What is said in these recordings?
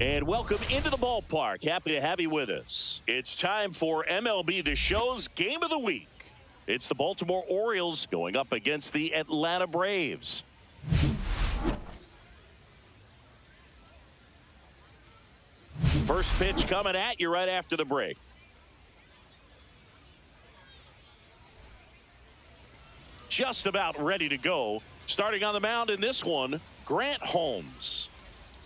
And welcome into the ballpark. Happy to have you with us. It's time for MLB The Show's Game of the Week. It's the Baltimore Orioles going up against the Atlanta Braves. First pitch coming at you right after the break. Just about ready to go. Starting on the mound in this one, Grant Holmes.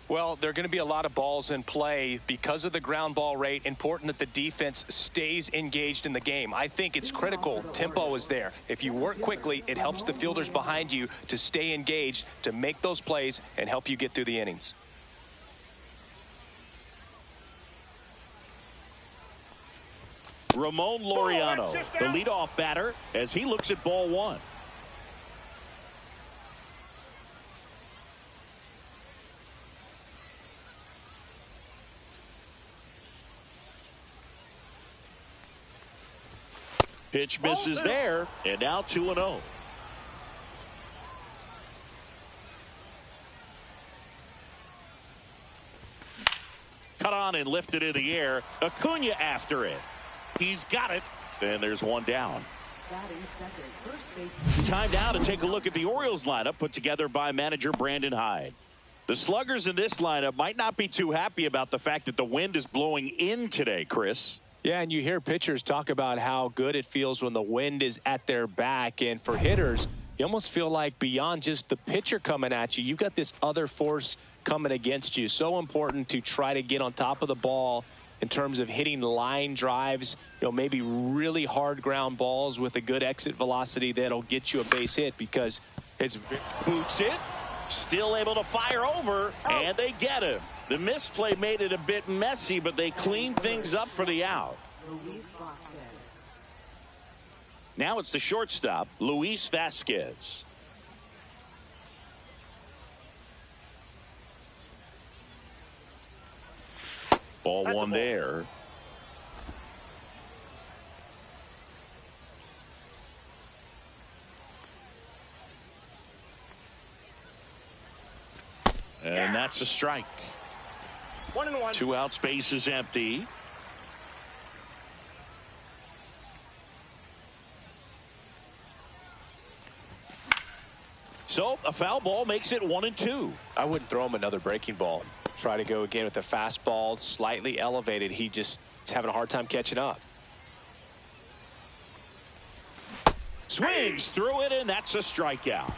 Well, there are going to be a lot of balls in play because of the ground ball rate. Important that the defense stays engaged in the game. I think it's critical. Tempo is there. If you work quickly, it helps the fielders behind you to stay engaged, to make those plays, and help you get through the innings. Ramon Laureano, the leadoff batter, as he looks at ball one. Pitch misses there, and now 2-0. Cut on and lifted in the air. Acuna after it. He's got it, and there's one down. Time now to take a look at the Orioles lineup put together by manager Brandon Hyde. The sluggers in this lineup might not be too happy about the fact that the wind is blowing in today, Chris. Yeah, and you hear pitchers talk about how good it feels when the wind is at their back. And for hitters, you almost feel like beyond just the pitcher coming at you, you've got this other force coming against you. So important to try to get on top of the ball in terms of hitting line drives, maybe really hard ground balls with a good exit velocity that'll get you a base hit, because it's boots it, still able to fire over, and they get him. The misplay made it a bit messy, but they cleaned things up for the out. Now it's the shortstop, Luis Vasquez. Ball one there. And that's a strike. 1-1. 2 outs, base is empty. So a foul ball makes it 1-2. I wouldn't throw him another breaking ball. Try to go again with the fastball, slightly elevated. He just is having a hard time catching up. Swings through it, and that's a strikeout.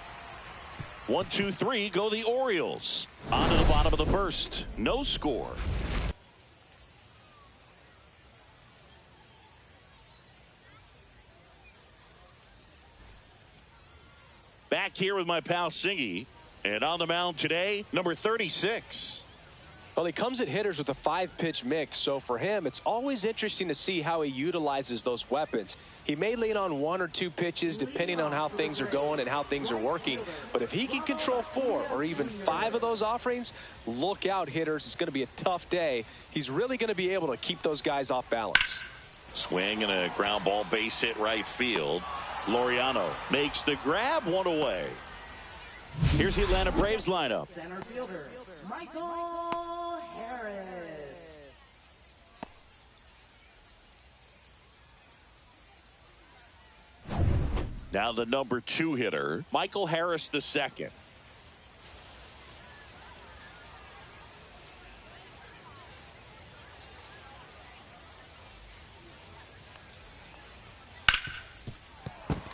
1-2-3 go the Orioles. On to the bottom of the first. No score. Back here with my pal Singy. And on the mound today, number 36. Well, he comes at hitters with a 5-pitch mix, so for him, it's always interesting to see how he utilizes those weapons. He may lean on 1 or 2 pitches depending on how things are going and how things are working, but if he can control 4 or even 5 of those offerings, look out, hitters. It's going to be a tough day. He's really going to be able to keep those guys off balance. Swing and a ground ball, base hit right field. Laureano makes the grab, 1 away. Here's the Atlanta Braves lineup. Center fielder, Michael Harris. Now the number 2 hitter, Michael Harris II.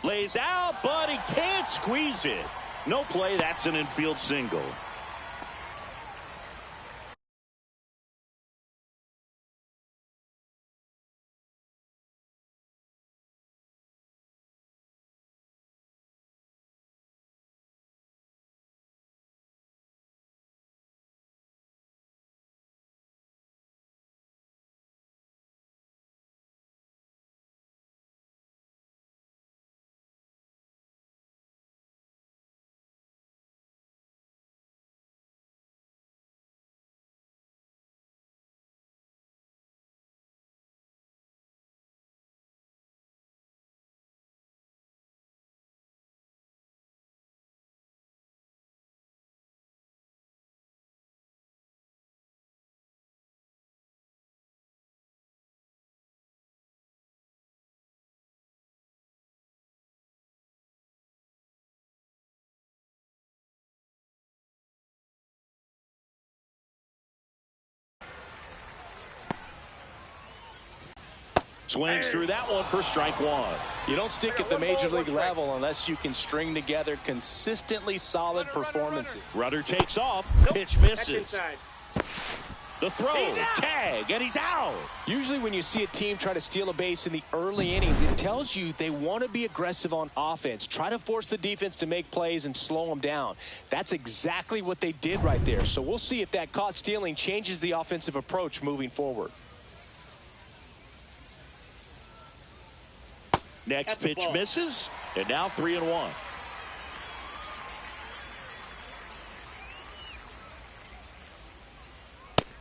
Lays out, but he can't squeeze it. No play. That's an infield single. Swings through that one for strike one. You don't stick at the major league level unless you can string together consistently solid performances. Runner takes off. Pitch misses. The throw, tag, and he's out. Usually when you see a team try to steal a base in the early innings, it tells you they want to be aggressive on offense. Try to force the defense to make plays and slow them down. That's exactly what they did right there. So we'll see if that caught stealing changes the offensive approach moving forward. Next pitch misses, and now 3-1.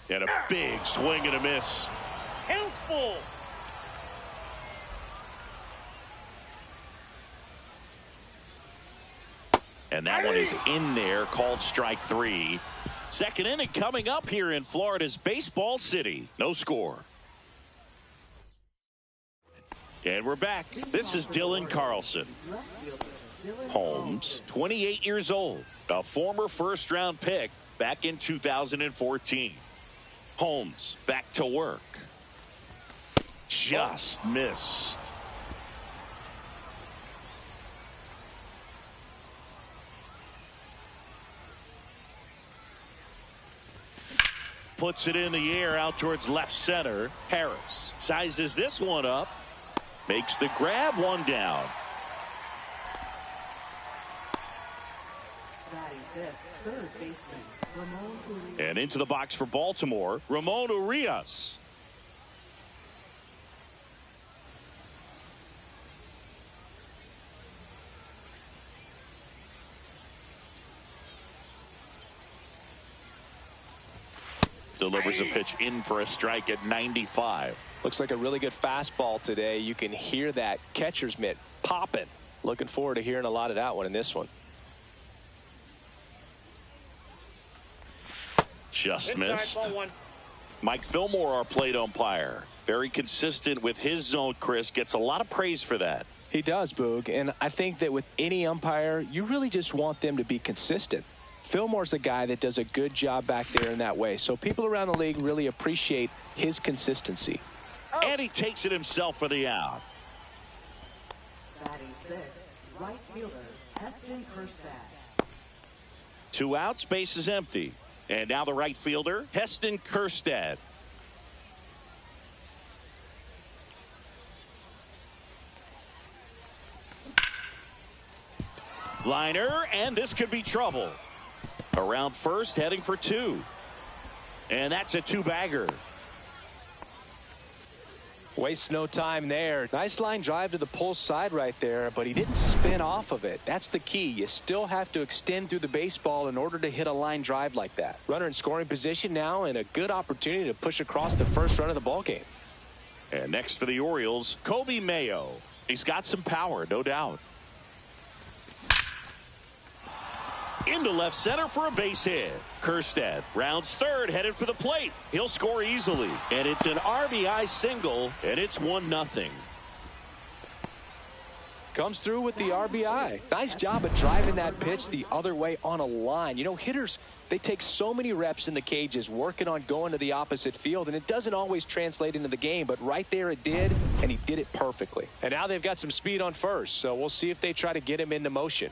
And a big swing and a miss. Helpful. And that one is in there, called strike three. Second inning coming up here in Florida's Baseball City. No score. And we're back. This is Dylan Carlson. Holmes, 28 years old, a former first-round pick back in 2014. Holmes back to work. Just missed. Puts it in the air out towards left center. Harris sizes this one up. Makes the grab, one down. And into the box for Baltimore, Ramon Urias. Delivers a pitch in for a strike at 95. Looks like a really good fastball today. You can hear that catcher's mitt popping. Looking forward to hearing a lot of that one in this one. Just missed. Mike Fillmore, our plate umpire. Very consistent with his zone, Chris. Gets a lot of praise for that. He does, Boog. And I think that with any umpire, you really just want them to be consistent. Fillmore's a guy that does a good job back there in that way. So people around the league really appreciate his consistency. And he takes it himself for the out. Batting sixth, right fielder, Heston Kjerstad. 2 outs, base is empty. And now the right fielder, Heston Kjerstad. Liner, and this could be trouble. Around first, heading for 2. And that's a 2-bagger. Wastes no time there. Nice line drive to the pull side right there, but he didn't spin off of it. That's the key. You still have to extend through the baseball in order to hit a line drive like that. Runner in scoring position now, and a good opportunity to push across the first run of the ball game. And next for the Orioles, Kobe Mayo. He's got some power, no doubt. Into left center for a base hit. Kjerstad rounds third, headed for the plate. He'll score easily. And it's an RBI single, and it's 1-0. Comes through with the RBI. Nice job of driving that pitch the other way on a line. You know, hitters, they take so many reps in the cages working on going to the opposite field, and it doesn't always translate into the game, but right there it did, and he did it perfectly. And now they've got some speed on first, so we'll see if they try to get him into motion.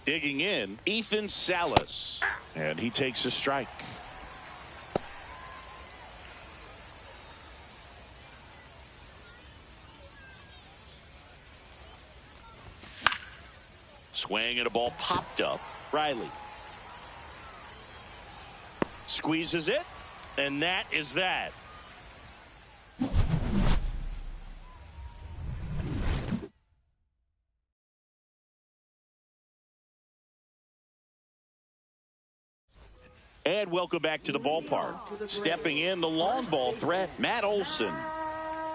Digging in, Ethan Salas. And he takes a strike. Swing and a ball popped up. Riley. Squeezes it. And that is that. And welcome back to the ballpark. Stepping in, the long ball threat, Matt Olson.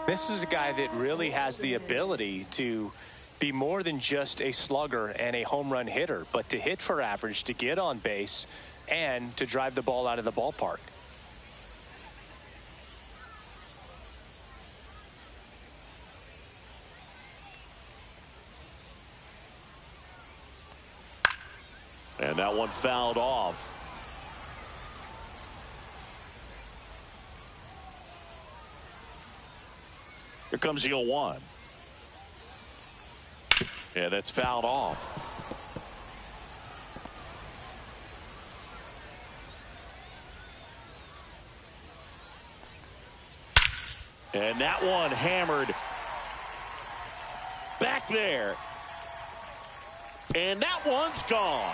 This is a guy that really has the ability to be more than just a slugger and a home run hitter, but to hit for average, to get on base, and to drive the ball out of the ballpark. And that one fouled off. Here comes the 0-1. Yeah, that's fouled off. And that one hammered back there. And that one's gone.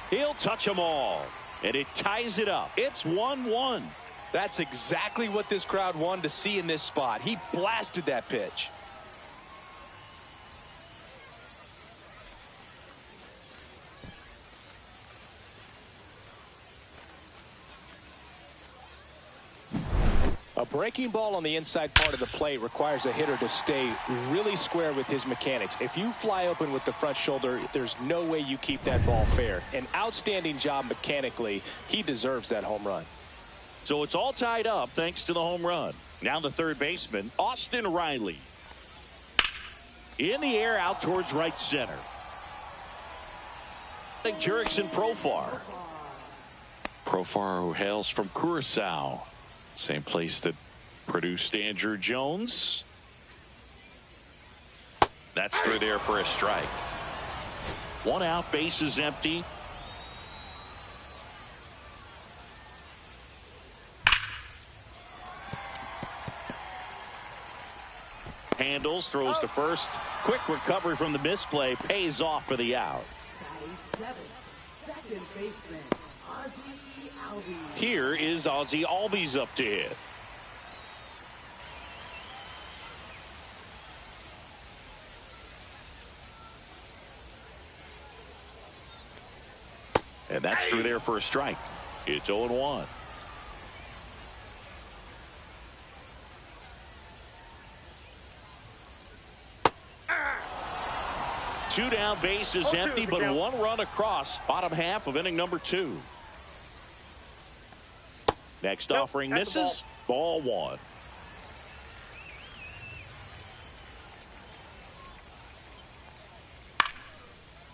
He'll touch them all. And it ties it up. It's 1-1. That's exactly what this crowd wanted to see in this spot. He blasted that pitch. A breaking ball on the inside part of the plate requires a hitter to stay really square with his mechanics. If you fly open with the front shoulder, there's no way you keep that ball fair. An outstanding job mechanically. He deserves that home run. So it's all tied up thanks to the home run. Now the third baseman, Austin Riley. In the air out towards right center. Jurickson Profar. Profar, who hails from Curacao. Same place that produced Andrew Jones. That's through there for a strike. One out, base is empty. Handles, throws to first. Quick recovery from the misplay, pays off for the out. Second baseman, Here is Ozzie Albies up to hit. And that's through there for a strike. It's 0-1. Two down, base is empty, but one run across. Bottom half of inning number 2. Next offering misses. Ball 1.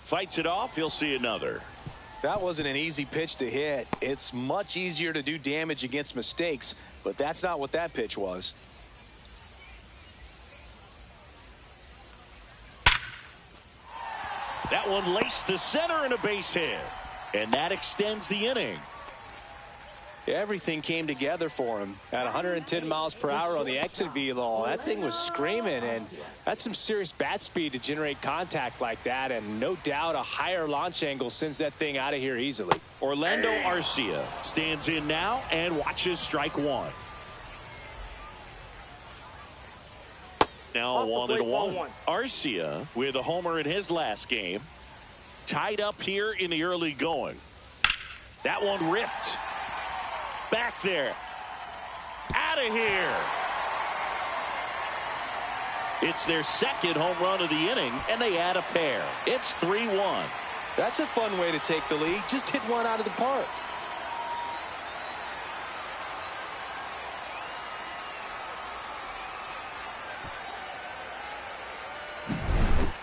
Fights it off. He'll see another. That wasn't an easy pitch to hit. It's much easier to do damage against mistakes, but that's not what that pitch was. That one laced to center and a base hit. And that extends the inning. Everything came together for him at 110 miles per hour on the exit velo. That thing was screaming, and that's some serious bat speed to generate contact like that, and no doubt a higher launch angle sends that thing out of here easily. Orlando Arcia stands in now and watches strike 1. Now 1-1. Arcia with a homer in his last game. Tied up here in the early going. That one ripped. Back there. Out of here. It's their second home run of the inning, and they add a pair. It's 3-1. That's a fun way to take the lead. Just hit one out of the park.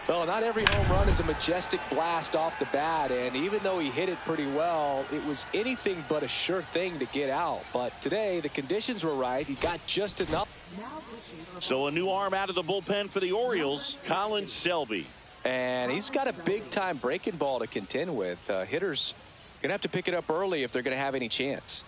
Well, not every home run is a majestic blast off the bat, and even though he hit it pretty well, it was anything but a sure thing to get out. But today, the conditions were right. He got just enough. So a new arm out of the bullpen for the Orioles, Colin Selby. And he's got a big-time breaking ball to contend with. Hitters going to have to pick it up early if they're going to have any chance.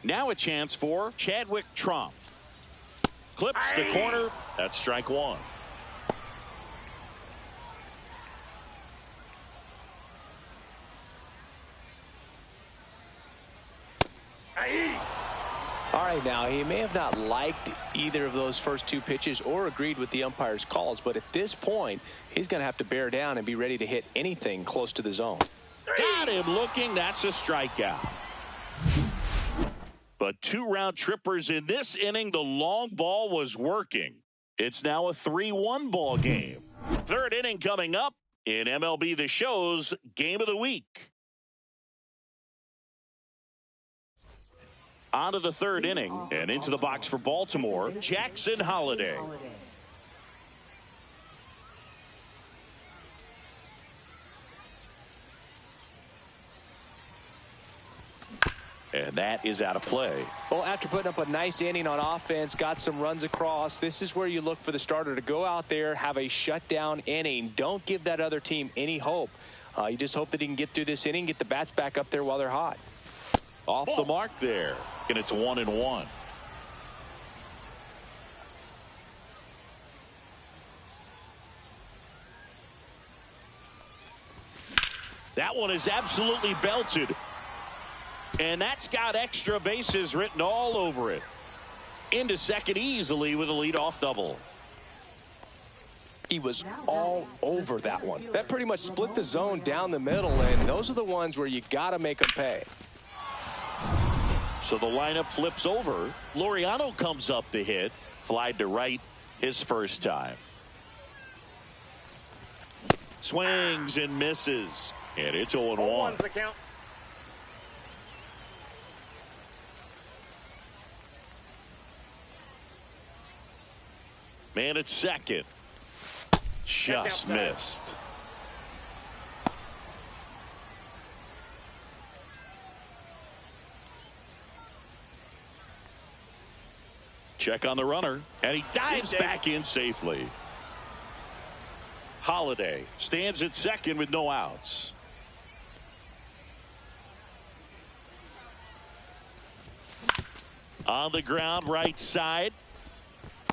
Now a chance for Chadwick Tromp. Clips the corner. That's strike 1. All right, now he may have not liked either of those first two pitches or agreed with the umpire's calls, but at this point, he's going to have to bear down and be ready to hit anything close to the zone. Got him looking. That's a strikeout. But 2 round trippers in this inning. The long ball was working. It's now a 3-1 ball game. Third inning coming up in MLB The Show's Game of the Week. On to the third inning and into the box for Baltimore, Jackson Holliday. And that is out of play. Well, after putting up a nice inning on offense, got some runs across, this is where you look for the starter to go out there, have a shutdown inning. Don't give that other team any hope. You just hope that he can get through this inning, get the bats back up there while they're hot. Off the mark there, and it's 1-1. That one is absolutely belted. And that's got extra bases written all over it. Into second easily with a leadoff double. He was all over that one. That pretty much split the zone down the middle, and those are the ones where you got to make them pay. So the lineup flips over. Laureano comes up to hit. Flied to right his first time. Swings and misses. And it's 0-1. The count. Man at second. Just missed. Check on the runner, and he dives back in safely. Holliday stands at second with no outs. On the ground, right side.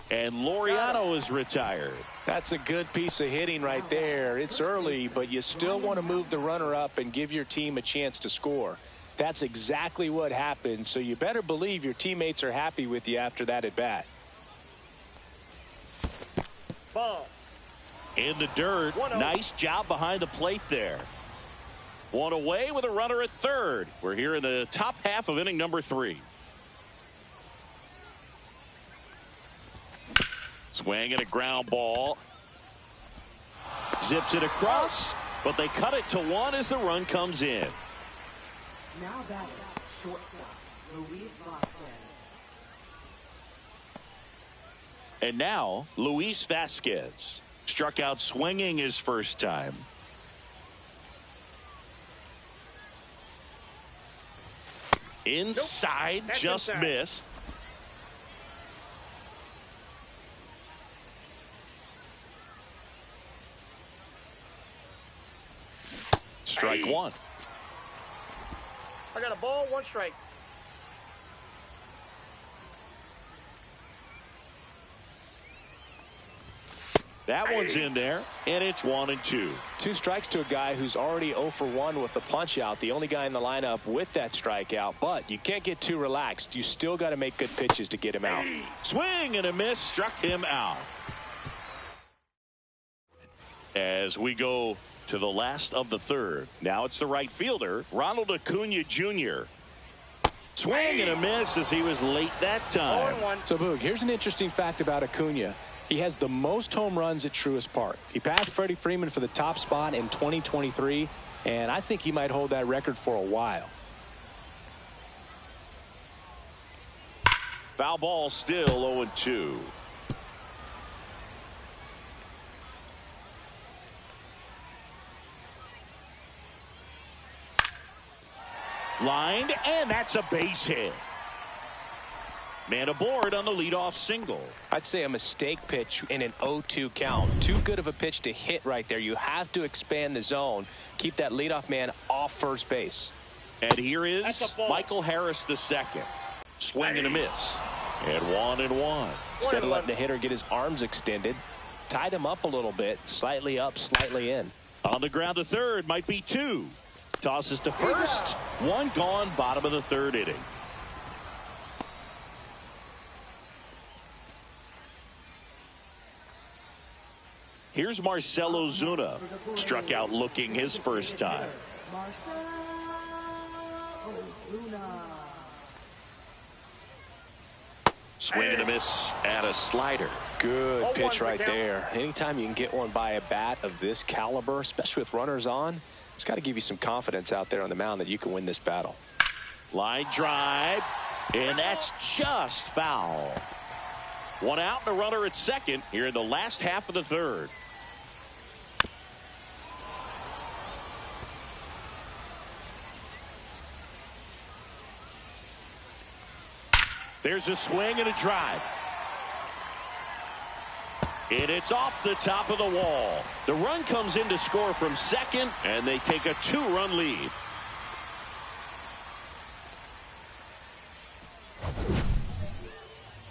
And Laureano is retired. That's a good piece of hitting right there. It's early, but you still want to move the runner up and give your team a chance to score. That's exactly what happened, so you better believe your teammates are happy with you after that at bat. Ball. In the dirt. Nice job behind the plate there. One away with a runner at third. We're here in the top half of inning number 3. Swing and a ground ball. Zips it across, but they cut it to 1 as the run comes in. Now batting, shortstop, Luis Vasquez. And now, Luis Vasquez. Struck out swinging his first time. Inside, Nope. just inside. missed. Strike 1. I got a ball, 1 strike. That one's in there, and it's 1-2. 2 strikes to a guy who's already 0 for 1 with the punch out. The only guy in the lineup with that strikeout, but you can't get too relaxed. You still got to make good pitches to get him out. Swing and a miss, struck him out. As we go to the last of the third. Now it's the right fielder, Ronald Acuna Jr. Swing and a miss as he was late that time. 0-1. So, Boog, here's an interesting fact about Acuna. He has the most home runs at Truist Park. He passed Freddie Freeman for the top spot in 2023, and I think he might hold that record for a while. Foul ball, still 0-2. Lined, and that's a base hit. Man aboard on the leadoff single. I'd say a mistake pitch in an 0-2 count. Too good of a pitch to hit right there. You have to expand the zone. Keep that leadoff man off first base. And here is Michael Harris II. Swing and a miss. And 1-1. Instead of letting the hitter get his arms extended, tied him up a little bit. Slightly up, slightly in. On the ground to third, might be 2. Tosses to first. 1 gone, bottom of the third inning. Here's Marcell Ozuna. Struck out looking his first time. Marcell Ozuna. Swing and a miss at a slider. Good pitch right there. Anytime you can get one by a bat of this caliber, especially with runners on, it's got to give you some confidence out there on the mound that you can win this battle. Line drive, and that's just foul. One out and a runner at second here in the last half of the third. There's a swing and a drive. And it's off the top of the wall. The run comes in to score from second, and they take a 2-run lead.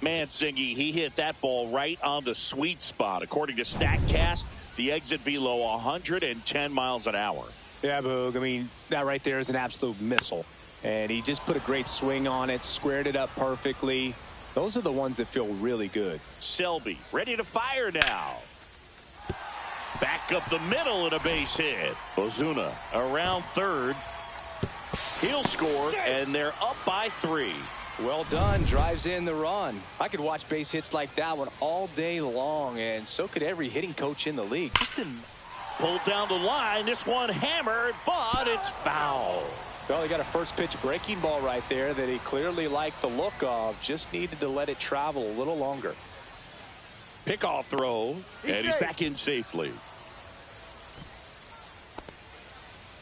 Mansingi, he hit that ball right on the sweet spot. According to StatCast, the exit velo 110 miles an hour. Yeah, Boog. I mean, that right there is an absolute missile. And he just put a great swing on it, squared it up perfectly. Those are the ones that feel really good. Selby ready to fire now. Back up the middle and a base hit. Ozuna around third. He'll score, and they're up by 3. Well done. Drives in the run. I could watch base hits like that one all day long, and so could every hitting coach in the league. Just didn't pulled down the line. This one hammered, but it's foul. Well, he got a first pitch breaking ball right there that he clearly liked the look of. Just needed to let it travel a little longer. Pickoff throw, and he's back in safely.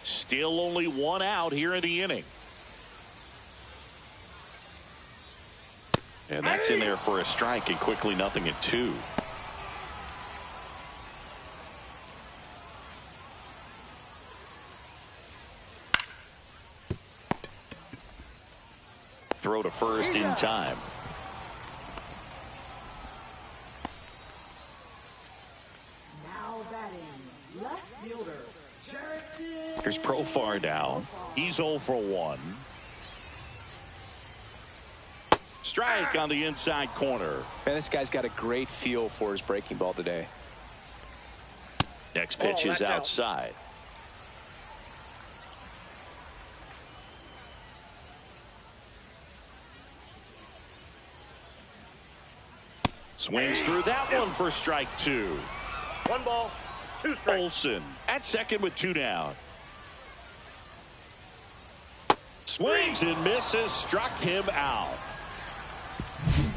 Still only one out here in the inning. And that's in there for a strike, and quickly 0-2. Throw to first in time. Now batting, left fielder. Here's Profar down. He's 0 for 1. Strike on the inside corner. Man, this guy's got a great feel for his breaking ball today. Next pitch is outside. Swings through that one for strike 2. 1 ball, 2 strikes. Olsen at second with 2 down. Swings and misses, struck him out.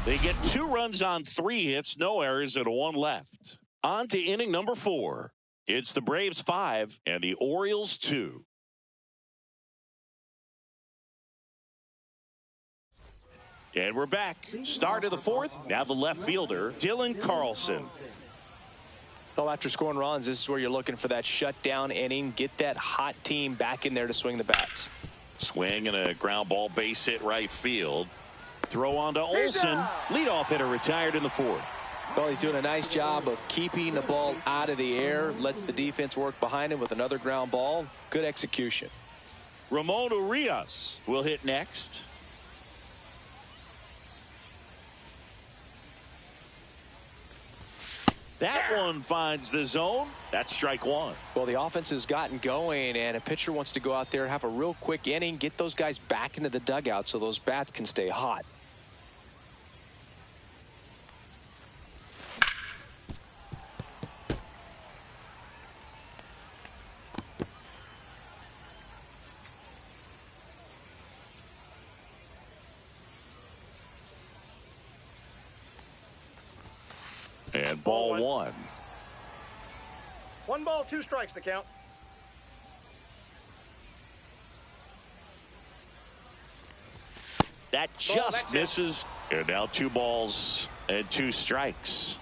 They get 2 runs on 3 hits, no errors, and 1 left. On to inning number 4. It's the Braves 5 and the Orioles 2. And we're back. Start of the 4th. Now the left fielder, Dylan Carlson. Well, after scoring runs, this is where you're looking for that shutdown inning. Get that hot team back in there to swing the bats. Swing and a ground ball base hit right field. Throw on to Olsen. Leadoff hitter retired in the 4th. Well, he's doing a nice job of keeping the ball out of the air. Lets the defense work behind him with another ground ball. Good execution. Ramon Urias will hit next. That one finds the zone. That's strike 1. Well, the offense has gotten going, and a pitcher wants to go out there, have a real quick inning, get those guys back into the dugout so those bats can stay hot. And ball 1. 1 ball, 2 strikes the count. That just misses. And now 2 balls and 2 strikes.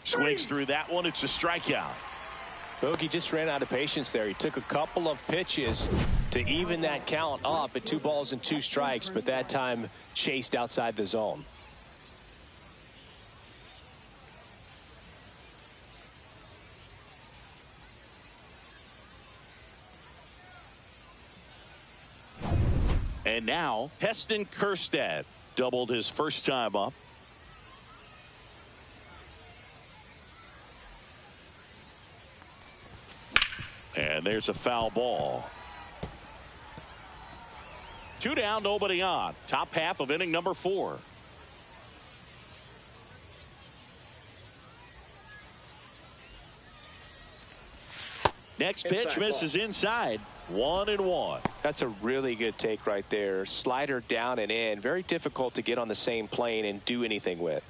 Swings through that one. It's a strikeout. Bogey just ran out of patience there. He took a couple of pitches to even that count up at 2 balls and 2 strikes, but that time chased outside the zone. And now Heston Kjerstad doubled his first time up. And there's a foul ball. Two down, nobody on. Top half of inning number 4. Next pitch misses inside. 1-1. That's a really good take right there. Slider down and in. Very difficult to get on the same plane and do anything with.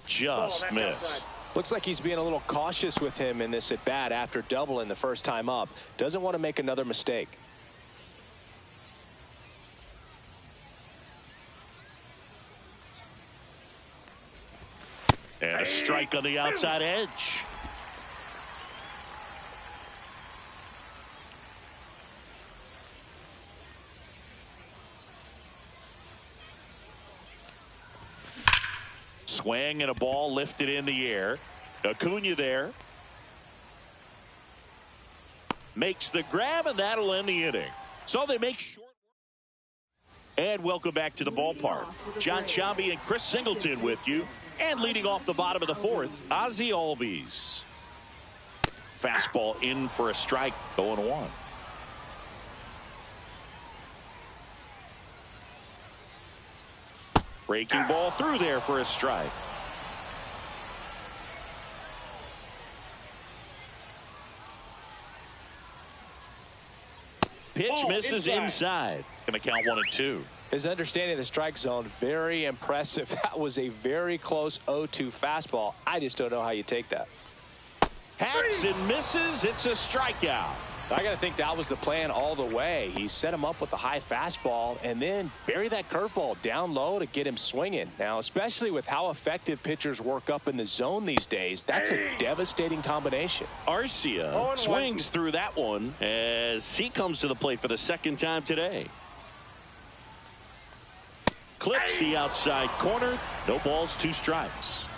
Just missed. Looks like he's being a little cautious with him in this at bat after doubling the first time up. Doesn't want to make another mistake. And a strike on the outside edge. Swing and a ball lifted in the air. Acuna there. Makes the grab, and that'll end the inning. So they make short. And welcome back to the ballpark. John Chambi and Chris Singleton with you. And leading off the bottom of the 4th, Ozzie Albies. Fastball in for a strike, 0-1. Breaking ball through there for a strike. Pitch misses inside. Going to count 1-2. His understanding of the strike zone, very impressive. That was a very close 0-2 fastball. I just don't know how you take that. Hacks and misses. It's a strikeout. I got to think that was the plan all the way. He set him up with a high fastball and then bury that curveball down low to get him swinging. Now, especially with how effective pitchers work up in the zone these days, that's a devastating combination. Arcia swings through that one as he comes to the plate for the second time today. Clips the outside corner. No balls, 2 strikes.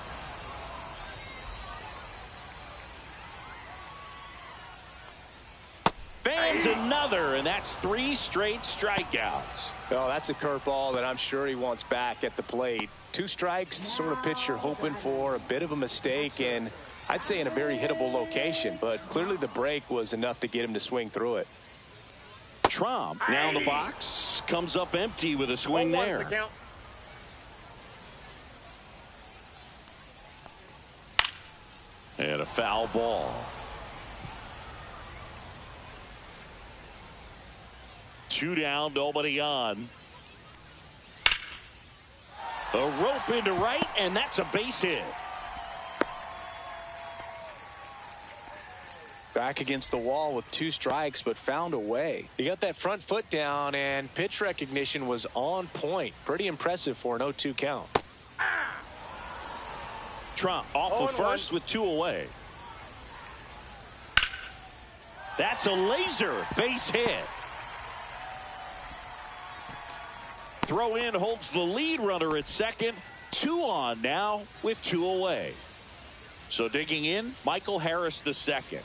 Fans another, and that's 3 straight strikeouts. Oh, that's a curveball that I'm sure he wants back at the plate. 2 strikes, the sort of pitch you're hoping for. A bit of a mistake, and I'd say in a very hittable location, but clearly the break was enough to get him to swing through it. Trump now in the box, comes up empty with a swing there. And a foul ball. 2 down, nobody on. A rope into right, and that's a base hit. Back against the wall with 2 strikes, but found a way. He got that front foot down, and pitch recognition was on point. Pretty impressive for an 0-2 count. Trump off the first with 2 away. That's a laser base hit. Throw in holds the lead runner at second. 2 on now with 2 away. So digging in, Michael Harris the second.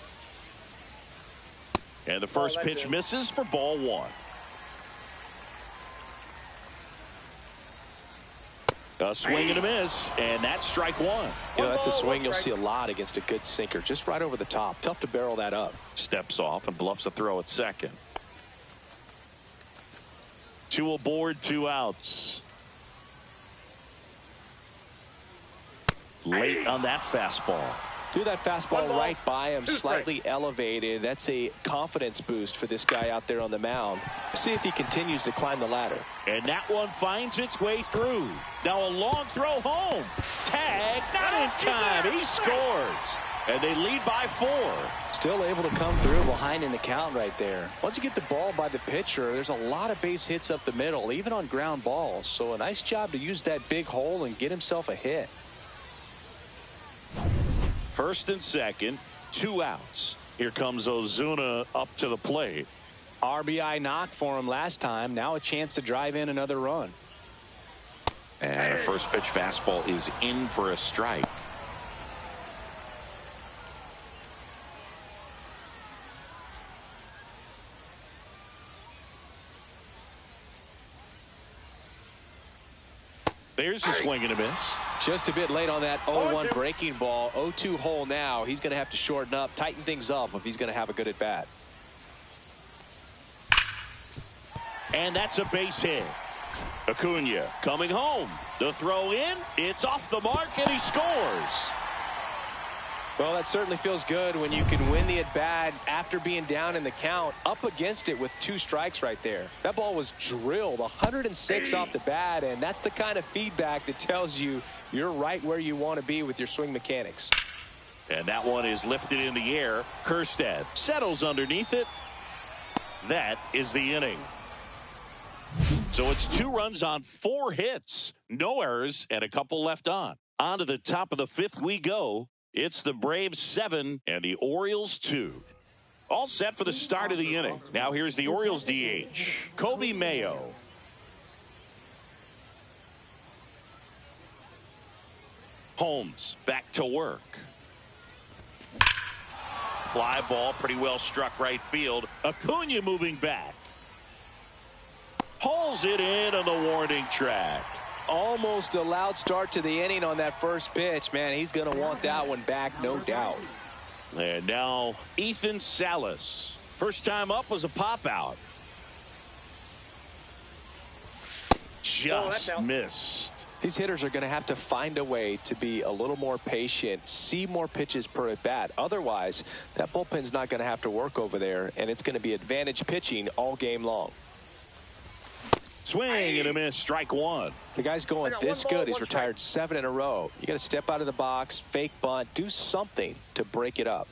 And the first pitch misses for ball 1. A swing and a miss, and that's strike 1. You know, that's a swing you'll see a lot against a good sinker. Just right over the top. Tough to barrel that up. Steps off and bluffs a throw at second. 2 aboard, 2 outs. Late on that fastball. Threw that fastball right by him, slightly elevated. That's a confidence boost for this guy out there on the mound. See if he continues to climb the ladder. And that one finds its way through. Now a long throw home. Tag, not in time. He scores. And they lead by 4. Still able to come through behind in the count right there. Once you get the ball by the pitcher, there's a lot of base hits up the middle, even on ground balls. So a nice job to use that big hole and get himself a hit. First and second, 2 outs. Here comes Ozuna up to the plate. RBI knock for him last time. Now a chance to drive in another run. And a first pitch fastball is in for a strike. There's a swing and a miss. Just a bit late on that 0-1 breaking ball. 0-2 hole now. He's going to have to shorten up, tighten things up if he's going to have a good at bat. And that's a base hit. Acuna coming home. The throw in. It's off the mark, and he scores. Well, that certainly feels good when you can win the at-bat after being down in the count, up against it with 2 strikes right there. That ball was drilled 106 off the bat, and that's the kind of feedback that tells you you're right where you want to be with your swing mechanics. And that one is lifted in the air. Kjerstad settles underneath it. That is the inning. So it's 2 runs on 4 hits, no errors, and a couple left on. On to the top of the 5th we go. It's the Braves 7 and the Orioles 2. All set for the start of the inning. Now here's the Orioles DH, Kobe Mayo. Holmes back to work. Fly ball pretty well struck right field. Acuna moving back. Hauls it in on the warning track. Almost a loud start to the inning on that first pitch. Man, he's going to want that one back, no doubt. And now Ethan Salas. First time up was a pop out. Just missed. These hitters are going to have to find a way to be a little more patient, see more pitches per at bat. Otherwise, that bullpen's not going to have to work over there, and it's going to be advantage pitching all game long. Swing and a miss, strike 1. The guy's going this good. He's retired 7 in a row. You got to step out of the box, fake bunt, do something to break it up.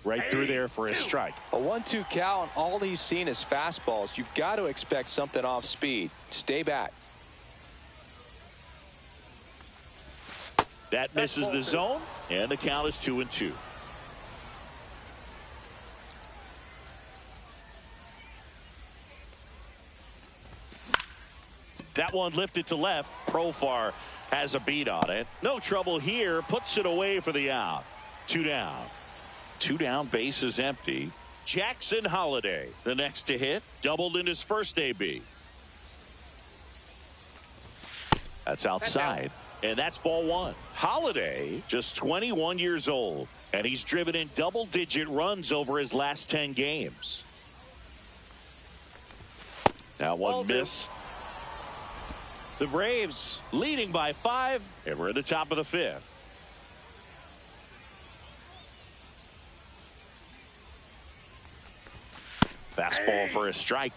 Right through there for a strike. A 1-2 count. All he's seen is fastballs. You've got to expect something off speed. Stay back. That misses the zone, and the count is 2-2. That one lifted to left. Profar has a beat on it. No trouble here. Puts it away for the out. 2 down. 2 down. Base is empty. Jackson Holliday, the next to hit. Doubled in his first AB. That's outside. And that's ball 1. Holliday, just 21 years old. And he's driven in double-digit runs over his last 10 games. That one missed. The Braves leading by 5, and we're at the top of the 5th. Fastball for a strike.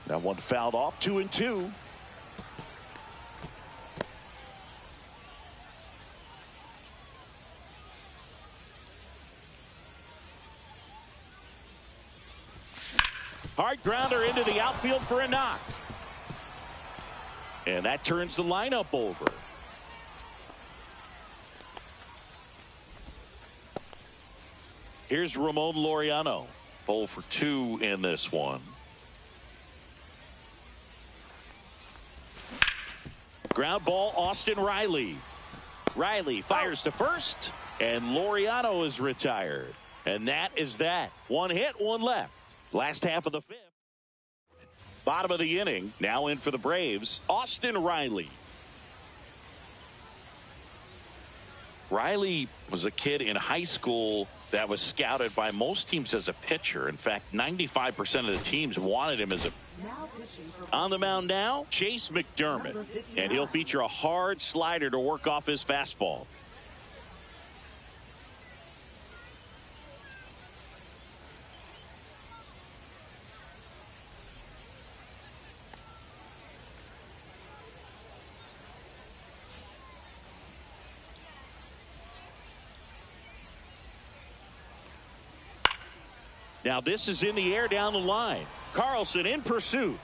That one fouled off. 2-2. Hard grounder into the outfield for a knock. And that turns the lineup over. Here's Ramon Laureano. 0 for 2 in this one. Ground ball, Austin Riley. Riley fires to first, and Laureano is retired. And that is that. 1 hit, 1 left. Last half of the 5th. Bottom of the inning. Now in for the Braves, Austin Riley. Riley was a kid in high school that was scouted by most teams as a pitcher. In fact, 95% of the teams wanted him as a on the mound now, Chase McDermott. And he'll feature a hard slider to work off his fastball. Now this is in the air down the line. Carlson in pursuit.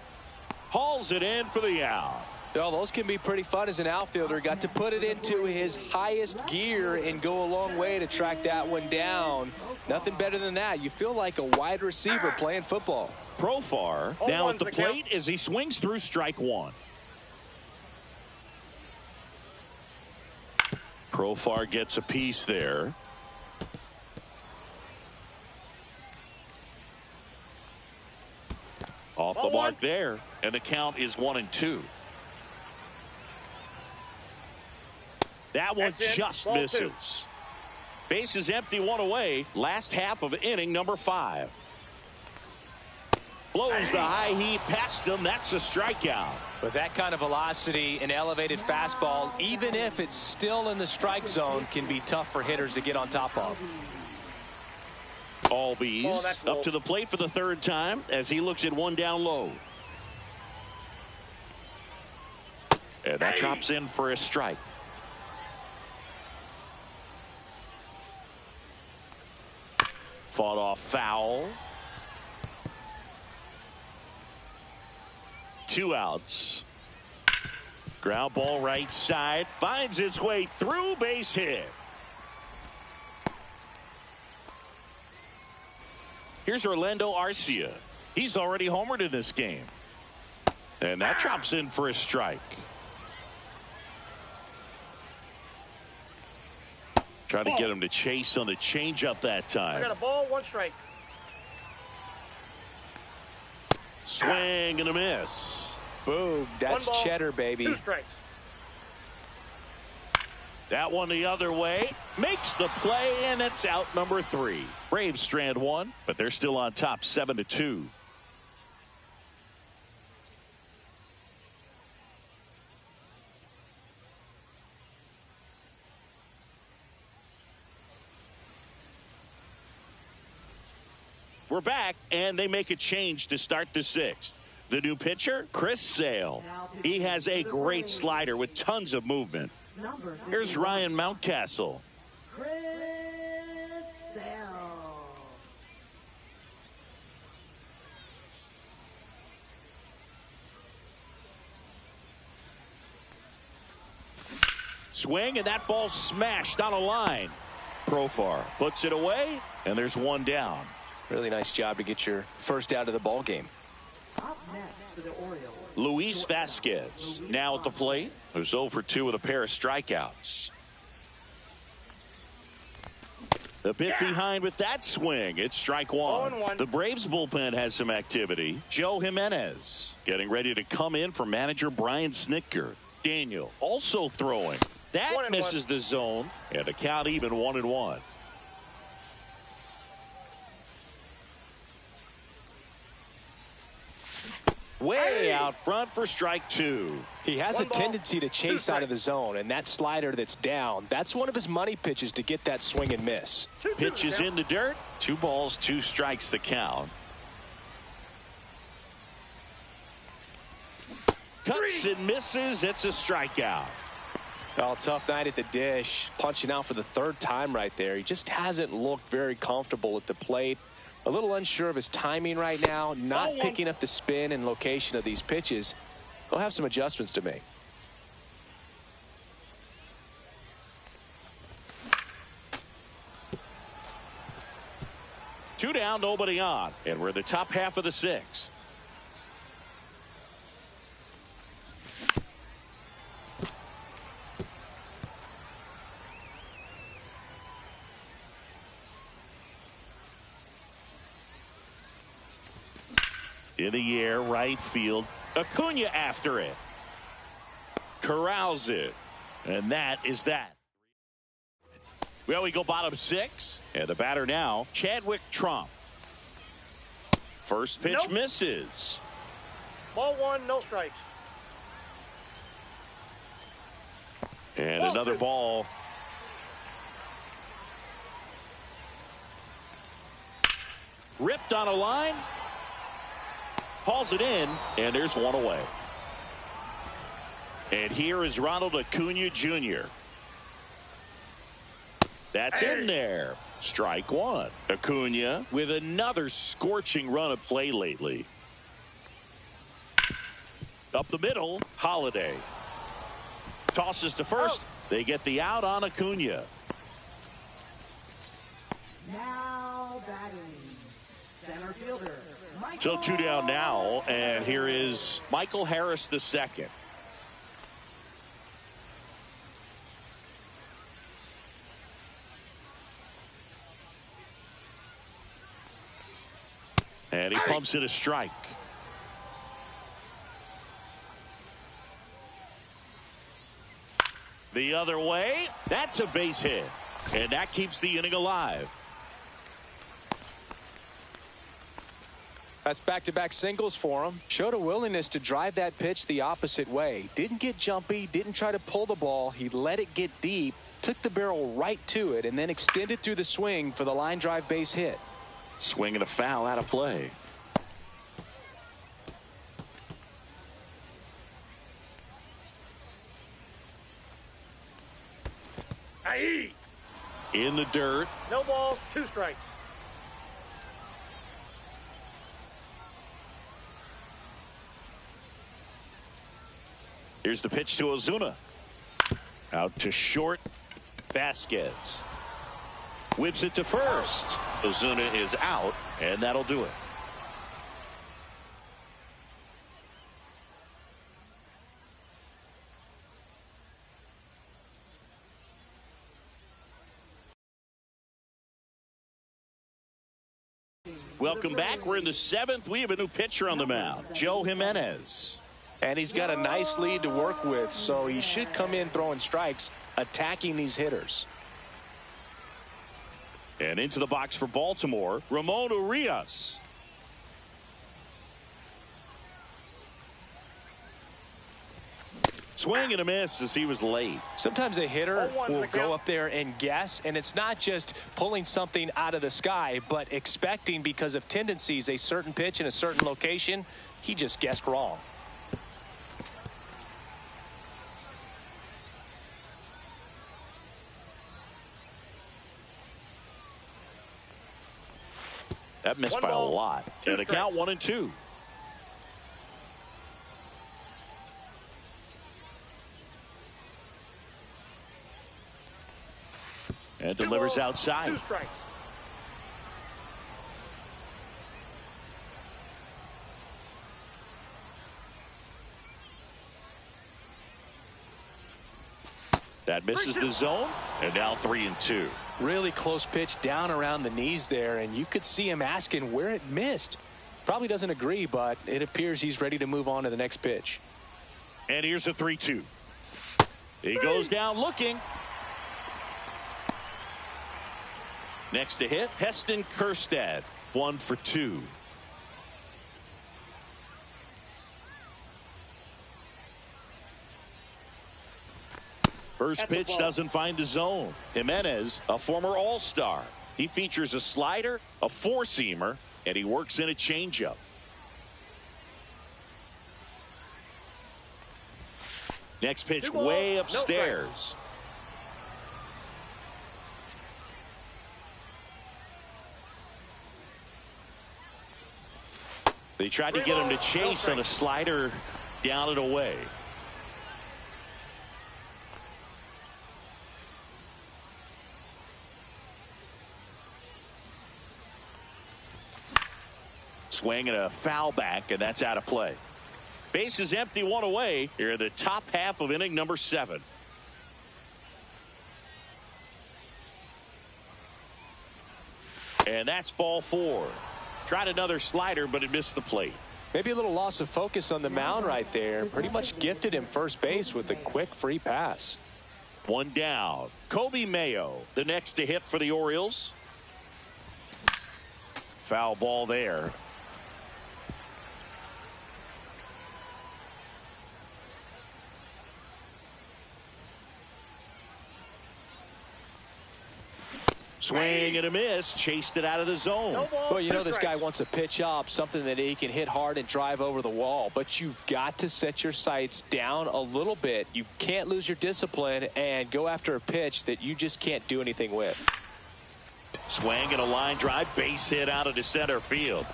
Hauls it in for the out. Well, those can be pretty fun as an outfielder. Got to put it into his highest gear and go a long way to track that one down. Nothing better than that. You feel like a wide receiver playing football. Profar now at the plate as he swings through strike 1. Profar gets a piece there. Off the mark there, and the count is 1-2. That one just misses. Base is empty, one away. Last half of inning number 5. Blows the high heat past him. That's a strikeout. With that kind of velocity, an elevated fastball, even if it's still in the strike zone, can be tough for hitters to get on top of. Albies up to the plate for the 3rd time as he looks at one down low. And that drops in for a strike. Fought off foul. 2 outs. Ground ball right side. Finds its way through, base hit. Here's Orlando Arcia. He's already homered in this game. And that drops in for a strike. Trying to get him to chase on the changeup that time. I got a ball, 1 strike. Swing and a miss. Boom. That's cheddar, baby. 2 strikes. That one the other way. Makes the play, and it's out number 3. Braves strand 1, but they're still on top 7-2. We're back, and they make a change to start the 6th. The new pitcher, Chris Sale. He has a great slider with tons of movement. Here's Ryan Mountcastle. Chris Sale. Swing, and that ball smashed on a line. Profar puts it away, and there's one down. Really nice job to get your first out of the ball game. Up next for the Orioles. Luis Vasquez now at the plate. Who's 0 for 2 with a pair of strikeouts. A bit behind with that swing. It's strike 1. The Braves bullpen has some activity. Joe Jimenez getting ready to come in for manager Brian Snitker. Daniel also throwing. That misses the zone, and a count even 1-1. Way out front for strike 2. He has a tendency to chase out of the zone, and that slider that's down, that's one of his money pitches to get that swing and miss. Pitch is in the dirt. 2 balls, 2 strikes the count. Cuts and misses. It's a strikeout. Oh, tough night at the dish. Punching out for the 3rd time right there. He just hasn't looked very comfortable at the plate. A little unsure of his timing right now, not picking up the spin and location of these pitches. He'll have some adjustments to make. Two down, nobody on, and we're in the top half of the 6th. In the air, right field. Acuna after it. Corrals it. And that is that. Well, we go bottom 6. And the batter now, Chadwick Trump. First pitch misses. Ball 1, no strikes. And another ball. Ripped on a line. Hauls it in, and there's one away. And here is Ronald Acuna Jr. That's in there. Strike 1. Acuna with another scorching run of play lately. Up the middle, Holiday. Tosses to first. They get the out on Acuna. Now batting. Center fielder. So 2 down now, and here is Michael Harris II. And he pumps it a strike. The other way. That's a base hit. And that keeps the inning alive. That's back-to-back singles for him. Showed a willingness to drive that pitch the opposite way. Didn't get jumpy, didn't try to pull the ball. He let it get deep, took the barrel right to it, and then extended through the swing for the line drive base hit. Swing and a foul out of play. Aye. In the dirt. No balls, 2 strikes. Here's the pitch to Ozuna. Out to short. Vasquez whips it to first. Ozuna is out, and that'll do it. Welcome back. We're in the 7th. We have a new pitcher on the mound, Joe Jimenez. And he's got a nice lead to work with, so he should come in throwing strikes, attacking these hitters. And into the box for Baltimore, Ramon Urias. Swing and a miss as he was late. Sometimes a hitter will go up there and guess, and it's not just pulling something out of the sky, but expecting because of tendencies a certain pitch in a certain location. He just guessed wrong. That missed by a lot. And the count 1-2. And delivers outside. 2 strikes. That misses the zone. And now 3-2. Really close pitch down around the knees there, and you could see him asking where it missed. Probably doesn't agree, but it appears he's ready to move on to the next pitch. And here's a 3-2. He goes down looking. Next to hit, Heston Kjerstad, 1 for 2. First pitch doesn't find the zone. Jimenez, a former All-Star. He features a slider, a four-seamer, and he works in a changeup. Next pitch way upstairs. They tried to get him to chase on a slider down and away. Swing and a foul back, and that's out of play. Base is empty, 1 away here in the top half of inning number 7. And that's ball 4. Tried another slider, but it missed the plate. Maybe a little loss of focus on the mound right there. Pretty much gifted him first base with a quick free pass. 1 down. Kobe Mayo, the next to hit for the Orioles. Foul ball there. Swing and a miss, chased it out of the zone. Well, you know this guy wants a pitch up, something that he can hit hard and drive over the wall. But you've got to set your sights down a little bit. You can't lose your discipline and go after a pitch that you just can't do anything with. Swing and a line drive, base hit out into center field.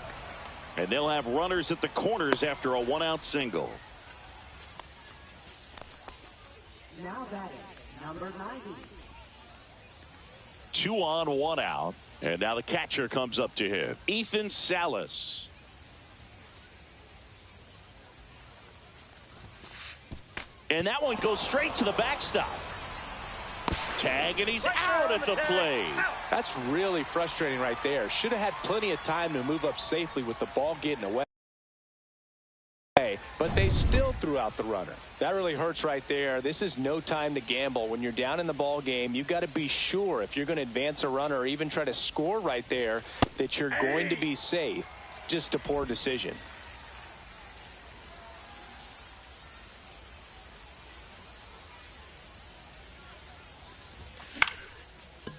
And they'll have runners at the corners after a 1-out single. Now batting, number 90. 2 on, 1 out. And now the catcher comes up to him, Ethan Salas. And that one goes straight to the backstop. Tag, and he's out at the plate. That's really frustrating right there. Should have had plenty of time to move up safely with the ball getting away. play, but they still threw out the runner. That really hurts right there. This is no time to gamble. When you're down in the ball game, you've got to be sure if you're going to advance a runner or even try to score right there that you're going to be safe. Just a poor decision.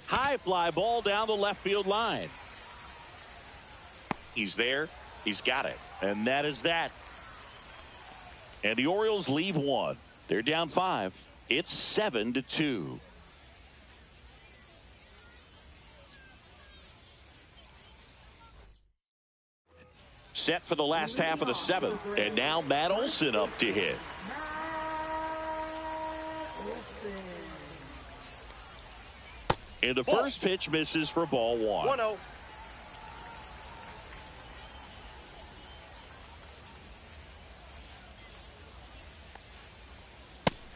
High fly ball down the left field line. He's there. He's got it. And that is that. And the Orioles leave one. They're down 5. It's 7-2. Set for the last half of the 7th. And now Matt Olson up to hit. And the first pitch misses for ball 1. 1-0.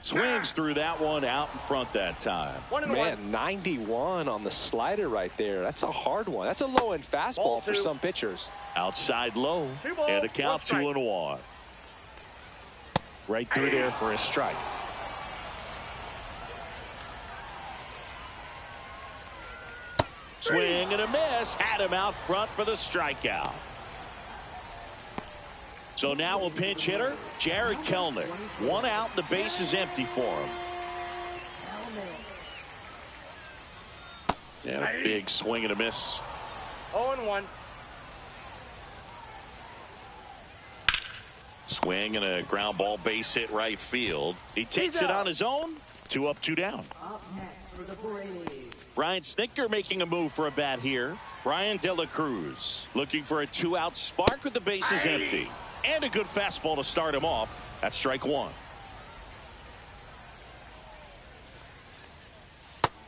Swings through that one out in front that time. Man, 91 on the slider right there. That's a hard one. That's a low-end fastball for some pitchers. Outside low. And a count 2-1. Right through there for a strike. Swing and a miss. Had him out front for the strikeout. So now a pinch hitter, Jared Kelnick. 1 out, and the base is empty for him. And a big swing and a miss. 0-1. Swing and a ground ball base hit right field. He takes it on his own. 2 up, 2 down. Up next for the Braves. Brian Snitker making a move for a bat here. Brian De La Cruz looking for a 2-out spark with the bases empty. And a good fastball to start him off. That's strike 1.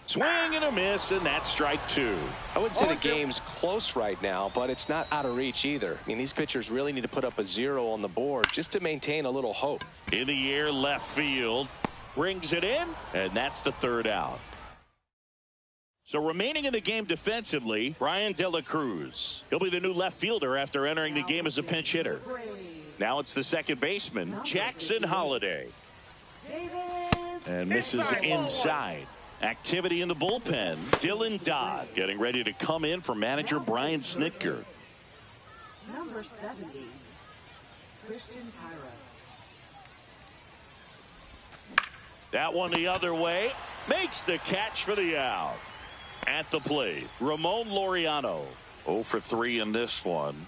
Swing and a miss, and that's strike 2. I wouldn't say the game's close right now, but it's not out of reach either. I mean, these pitchers really need to put up a 0 on the board just to maintain a little hope. In the air, left field. Brings it in, and that's the 3rd out. So remaining in the game defensively, Brian De La Cruz. He'll be the new left fielder after entering the game as a pinch hitter. Now it's the second baseman, Jackson Holliday. And misses inside. Activity in the bullpen. Dylan Dodd getting ready to come in for manager Brian Snitker. Number 70, Christian Tyra. That one the other way. Makes the catch for the out. At the plate, Ramon Laureano. 0 for 3 in this one.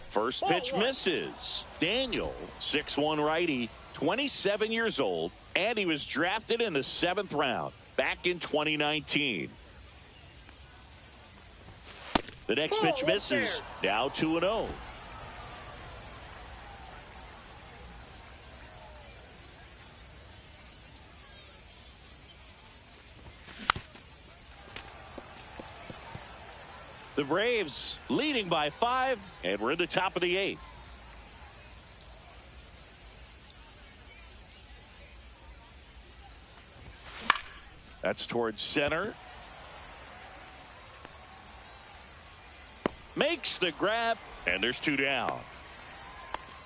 First pitch misses. Daniel, 6'1" righty, 27 years old, and he was drafted in the 7th round back in 2019. The next pitch misses. Now 2-0. The Braves leading by 5, and we're in the top of the 8th. That's towards center. Makes the grab, and there's 2 down.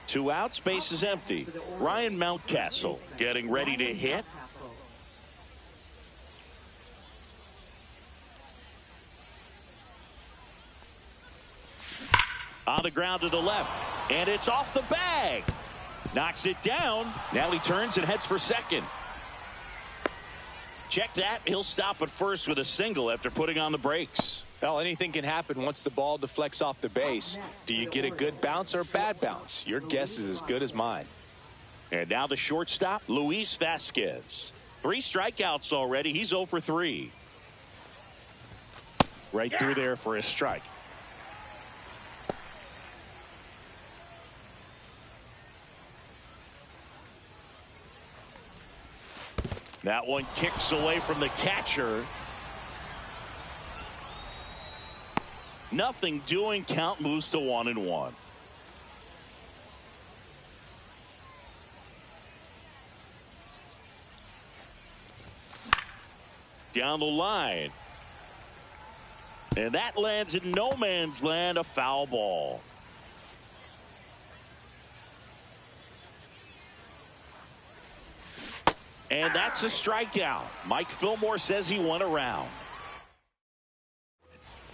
2 outs, base is empty. Ryan Mountcastle getting ready to hit. On the ground to the left, and it's off the bag. Knocks it down. Now he turns and heads for second. Check that. He'll stop at first with a single after putting on the brakes. Well, anything can happen once the ball deflects off the base. Do you get a good bounce or a bad bounce? Your guess is as good as mine. And now the shortstop, Luis Vasquez. 3 strikeouts already. He's 0 for 3. Right through there for a strike. That one kicks away from the catcher. Nothing doing. Count moves to 1-1. Down the line. And that lands in no man's land, a foul ball. And that's a strikeout. Mike Fillmore says he won a round.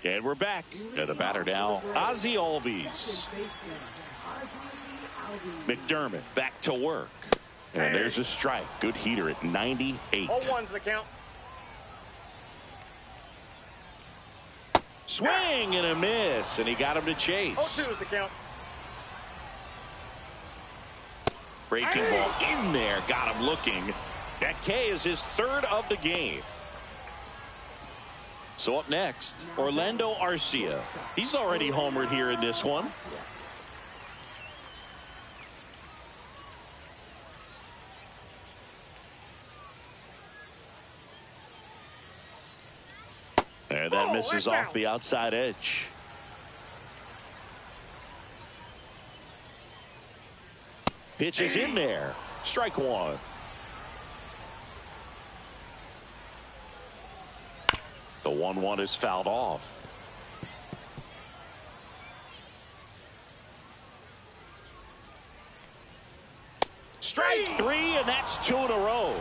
And we're back. And the batter now, Ozzie Albies. McDermott back to work. And there's a strike. Good heater at 98. 0-1's the count. Swing and a miss, and he got him to chase. 0-2 is the count. Breaking ball in there, got him looking. That K is his third of the game. So up next, Orlando Arcia. He's already homered here in this one. And that misses off the outside edge. Pitch is in there. Strike one. The 1-1 is fouled off. Strike three, and that's 2 in a row.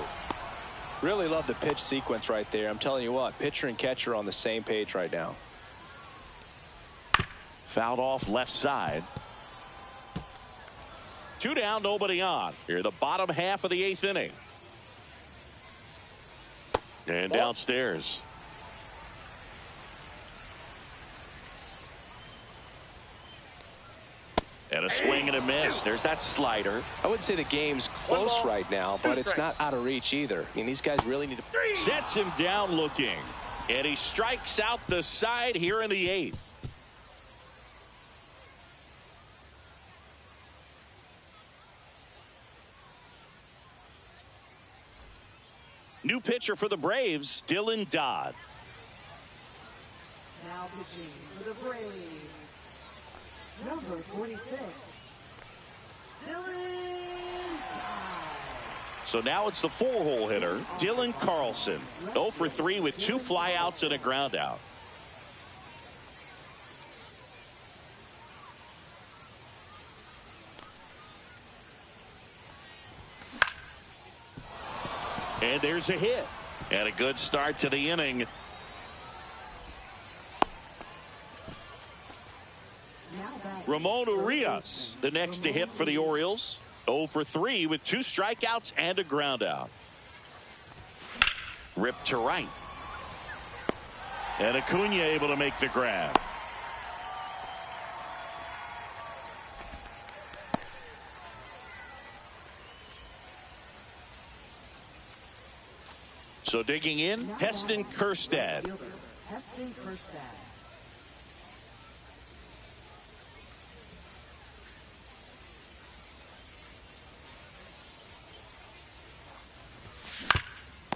Really love the pitch sequence right there. I'm telling you what, pitcher and catcher on the same page right now. Fouled off left side. 2 down, nobody on. Here, the bottom half of the 8th inning. And downstairs. And a swing and a miss. There's that slider. I would say the game's close right now, but it's not out of reach either. I mean, these guys really need to. Sets him down looking. And he strikes out the side here in the 8th. New pitcher for the Braves, Dylan Dodd. Now pitching for the Braves, number 46, Dylan Dodd. So now it's the 4-hole hitter, Dylan Carlson. 0 for 3 with 2 flyouts and a groundout. And there's a hit. And a good start to the inning. Ramon Urias, the next to hit for the Orioles. 0 for 3 with 2 strikeouts and a groundout. Ripped to right. And Acuna able to make the grab. So digging in, Heston Kjerstad. Heston Kjerstad.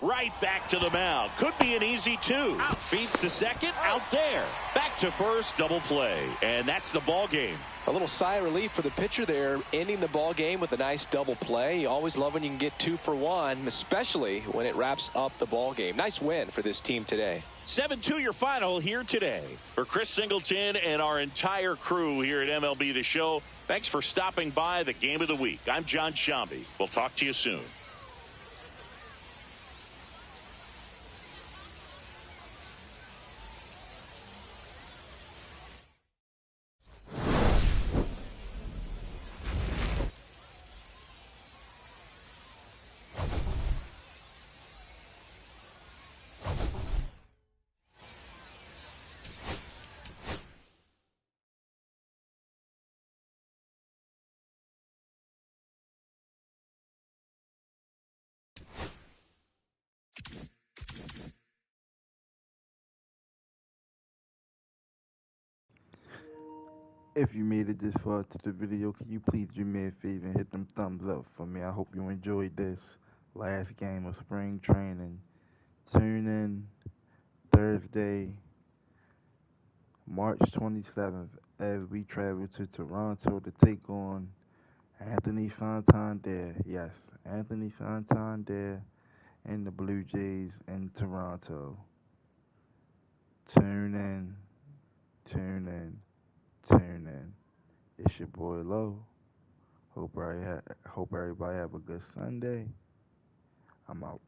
Right back to the mound. Could be an easy 2. Feeds to second, out there. Back to first, double play. And that's the ball game. A little sigh of relief for the pitcher there, ending the ball game with a nice double play. You always love when you can get 2 for 1, especially when it wraps up the ball game. Nice win for this team today. 7-2 your final here today. For Chris Singleton and our entire crew here at MLB The Show, thanks for stopping by the Game of the Week. I'm John Shambi. We'll talk to you soon. If you made it this far to the video, can you please do me a favor and hit them thumbs up for me? I hope you enjoyed this last game of spring training. Tune in Thursday, March 27th, as we travel to Toronto to take on Anthony Santander. Yes, Anthony Santander and the Blue Jays in Toronto. Tune in. Tune in. Tune in. It's your boy Low. Hope everybody have a good Sunday. I'm out.